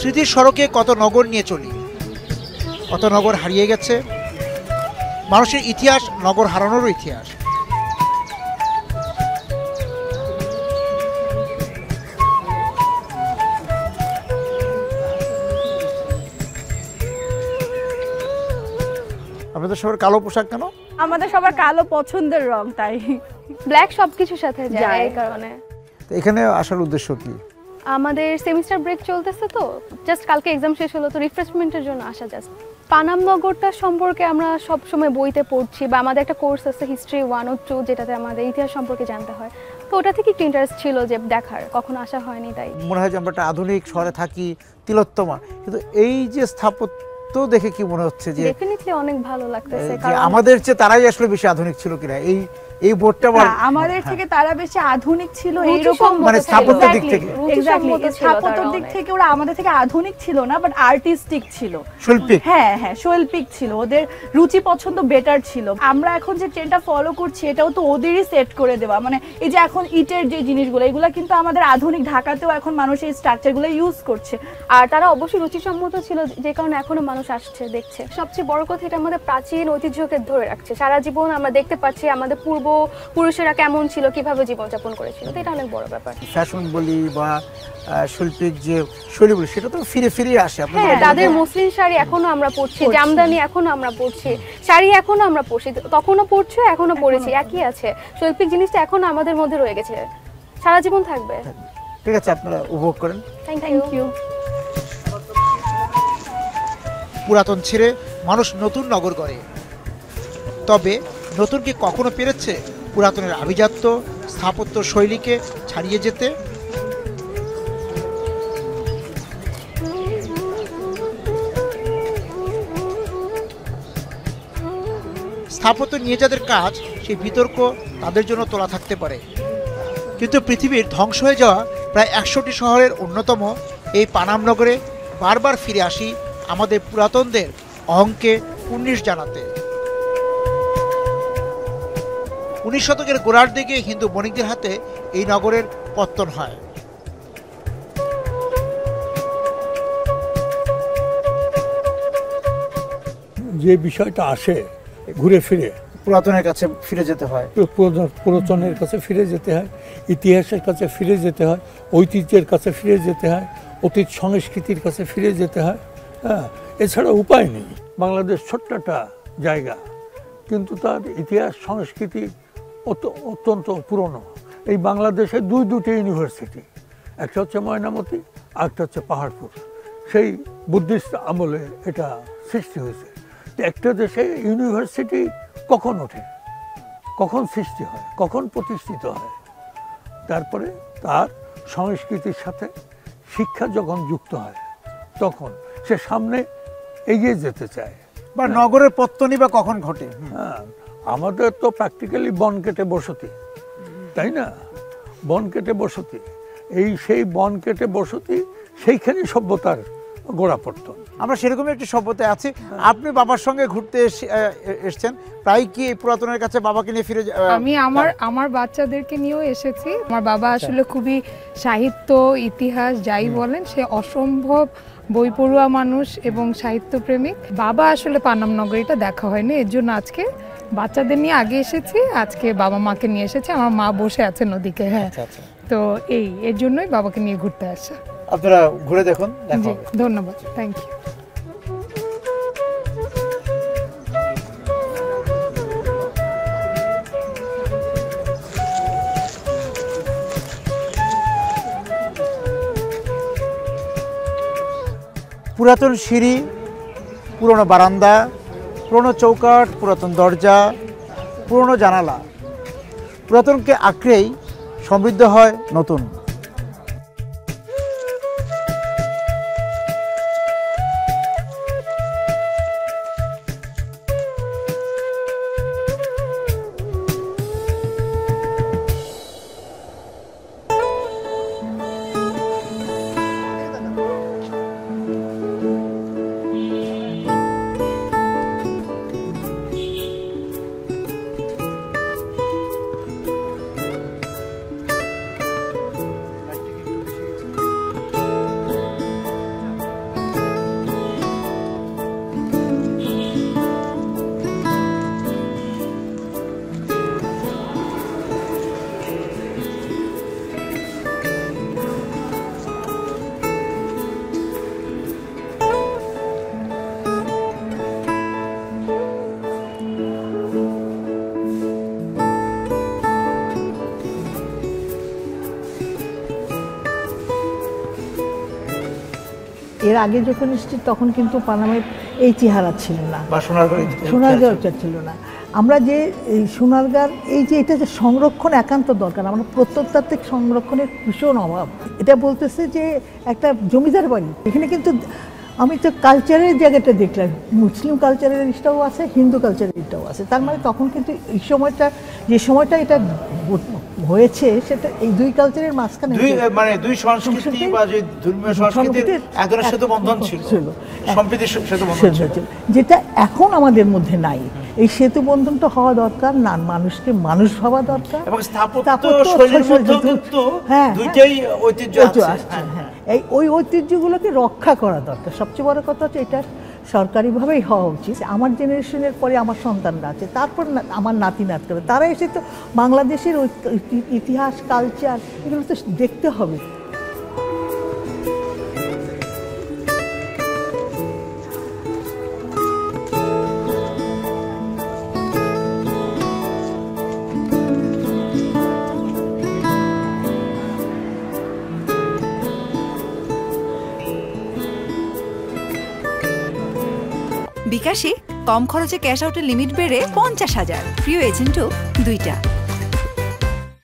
স্মৃতির সড়কে কত নগর নিয়ে চলি, কত নগর হারিয়ে গেছে। মানুষের ইতিহাস নগর হারানোরও ইতিহাস। আপনাদের সবার কালো পোশাক কেন? আমাদের সবার কালো পছন্দের রং, তাই ব্ল্যাক সবকিছুর সাথে যায় এই কারণে। তো এখানে আসার উদ্দেশ্য কি? আমাদের সেমিস্টার ব্রেক চলতেছে, তো জাস্ট কালকে এক্সাম শেষ হলো, তো রিফ্রেশমেন্টের জন্য আসা। জাস্ট পানাম নগরটা সম্পর্কে আমরা সব সময় বইতে পড়ছি, বা আমাদের একটা কোর্স আছে হিস্ট্রি 1 ও 2, যেটাতে আমাদের ইতিহাস সম্পর্কে জানতে হয়। তো ওটা থেকে একটু ইন্টারেস্ট ছিল যে দেখার, কখনো আসা হয়নি। তাই মনে হয় যে আমরা একটা আধুনিক শহরে থাকি, তিলোত্তমা, কিন্তু এই যে স্থাপত্য দেখে কি মনে হচ্ছে যে ডেফিনেটলি অনেক ভালো লাগতেছে, কারণ আমাদের চেয়ে তারাই আসলে বেশি আধুনিক ছিল কিনা এই বোর্ডটা আমাদের থেকে তারা বেশি আধুনিক ছিল এইরকম, মানে স্থাপত্যের দিক থেকে। এক্স্যাক্টলি, স্থাপত্যের দিক থেকে ওরা আমাদের থেকে আধুনিক ছিল না, বাট আর্টিস্টিক ছিল, শৈল্পিক। হ্যাঁ হ্যাঁ, শৈল্পিক ছিল, ওদের রুচি পছন্দ বেটার ছিল। আমরা এখন যে ট্রেন্ডটা ফলো করছি এটাও তো ওদেরই সেট করে দেওয়া। মানে এই যে এখন ইটের যে জিনিসগুলো, এগুলো কিন্তু আমাদের আধুনিক ঢাকাতেও এখন মানুষ এই স্ট্রাকচারগুলো ইউজ করছে, আর তারা অবশ্যই রুচিসম্মত ছিল, যে কারণে এখনো মানুষ আসছে, দেখছে। সবচেয়ে বড় কথা, এটা আমাদের প্রাচীন ঐতিহ্যকে ধরে রাখছে। সারা জীবন আমরা দেখতে পাচ্ছি আমাদের পূর্বপুরুষেরা কেমন ছিল, কিভাবে জীবনযাপন করেছিল, তো এটা অনেক বড় ব্যাপার। ফ্যাশন বলি বা শৈল্পিক যে শৈলী বলি, সেটা তো ফিরে ফিরে আসে। হ্যাঁ, তাদের মসলিন শাড়ি এখনো আমরা পরছি, জামদানি এখনো আমরা পরছি, শাড়ি এখনো আমরা পরছি, তখনও পরছি, এখনো পরেছি, একই আছে। শৈল্পিক জিনিসটা এখনো আমাদের মধ্যে রয়ে গেছে, সারা জীবন থাকবে। ঠিক আছে, আপনারা উপভোগ করেন। Thank you. পুরাতন ছেড়ে মানুষ নতুন নগর গড়ে, তবে নতুন কি কখনো পেরেছে পুরাতনের আভিজাত্য স্থাপত্য শৈলীকে ছাড়িয়ে যেতে? স্থাপত্য নিয়ে যাদের কাজ, সেই বিতর্ক তাদের জন্য তোলা থাকতে পারে, কিন্তু পৃথিবীর ধ্বংস হয়ে যাওয়া প্রায় 100টি শহরের অন্যতম এই পানাম নগরে বারবার ফিরে আসি আমাদের পুরাতনদের অহংকে 19 জানাতে। 19 শতকের গোড়ার দিকে হিন্দু বণিকদের হাতে এই নগরের পত্তন হয়। যে বিষয়টা আসে ঘুরে ফিরে পুরাতনের কাছে ফিরে যেতে হয়, পুরাতনের কাছে ফিরে যেতে হয়, ইতিহাসের কাছে ফিরে যেতে হয়, ঐতিহ্যের কাছে ফিরে যেতে হয়, অতীত সংস্কৃতির কাছে ফিরে যেতে হয়। হ্যাঁ, এছাড়া উপায় নেই। বাংলাদেশ ছোট্ট একটা জায়গা, কিন্তু তার ইতিহাস সংস্কৃতি অত্যন্ত পুরনো। এই বাংলাদেশে দুটি ইউনিভার্সিটি, একটা হচ্ছে ময়নামতি, আরেকটা হচ্ছে পাহাড়পুর। সেই বুদ্ধিস্ট আমলে এটা সৃষ্টি হয়েছে। একটা দেশে ইউনিভার্সিটি কখন ওঠে, কখন সৃষ্টি হয়, কখন প্রতিষ্ঠিত হয়, তারপরে তার সংস্কৃতির সাথে শিক্ষা যখন যুক্ত হয়, তখন সে সামনে এগিয়ে যেতে চায়। বা নগরের পত্তনই বা কখন ঘটে? হ্যাঁ, আমাদের তো প্র্যাকটিক্যালি বন কেটে বসতি, তাই না? বন কেটে বসতি, সেই বন কেটে বসতি, সেইখানে সভ্যতার গোড়াপত্তন। আমরা সেরকম একটি সভ্যতায় আছি। আপনি বাবার সঙ্গে ঘুরতে এসেছেন, প্রায় কি পুরাতনের কাছে বাবাকে নিয়ে ফিরে? আমি আমার বাচ্চাদেরকে নিয়েও এসেছি। আমার বাবা আসলে খুবই সাহিত্য ইতিহাস যাই বলেন, সে অসম্ভব বই পড়ুয়া মানুষ এবং সাহিত্যপ্রেমিক। বাবা আসলে পানাম নগরীটা দেখা হয়নি, এর জন্য আজকে বাচ্চাদের নিয়ে আগে এসেছি, আজকে বাবা মাকে নিয়ে এসেছি। আমার মা বসে আছেন ওদিকে। হ্যাঁ, তো এর জন্যই বাবাকে নিয়ে ঘুরতে আসা। আপনারা ঘুরে দেখুন। ধন্যবাদ, থ্যাংক ইউ। পুরাতন সিঁড়ি, পুরনো বারান্দা, পুরনো চৌকাঠ, পুরাতন দরজা, পুরনো জানালা, পুরাতনকে আঁকড়েই সমৃদ্ধ হয় নতুন। আগে যখন এসেছি তখন কিন্তু পানামের এই চেহারা ছিল না, বা সোনারগাঁওটা ছিল না। আমরা যে এই সোনারগাঁর এই যে এটা যে সংরক্ষণ একান্ত দরকার, আমরা প্রত্নতাত্ত্বিক সংরক্ষণের ভীষণ অভাব। এটা বলতেছে যে একটা জমিদার বাড়ি, এখানে কিন্তু আমি তো কালচারের জায়গাটা দেখলাম, মুসলিম কালচারের জিনিসটাও আছে, হিন্দু কালচারের জিনিসটাও আছে। তার মানে তখন কিন্তু এই সময়টা, যে সময়টা এটা হয়েছে, সেটা এই দুই কালচারের মাঝখানে মানে দুই সংস্কৃতি বা যে ধর্মীয় সংস্কৃতির একজনের সেতু বন্ধন ছিল, সম্প্রীতির সেতু বন্ধন ছিল, যেটা এখন আমাদের মধ্যে নাই। এই সেতু বন্ধনটা হওয়া দরকার, না মানুষকে মানুষ ভাবা দরকার, এবং স্থাপত্য শৈলীর মধ্যে কিন্তু দুইটাই ঐতিহ্য আছে। এই ওই ঐতিহ্যগুলোকে রক্ষা করা দরকার। সবচেয়ে বড় কথা হচ্ছে এটা সরকারিভাবেই হওয়া উচিত। আমার জেনারেশনের পরে আমার সন্তানরা আছে, তারপর আমার নাতি নাতরা, তারা এসে তো বাংলাদেশের ইতিহাস, কালচার এগুলো তো দেখতে হবে। বিকাশে কম খরচে ক্যাশ আউটের লিমিট বেড়ে 50,000, প্রিয় এজেন্টও 2টা।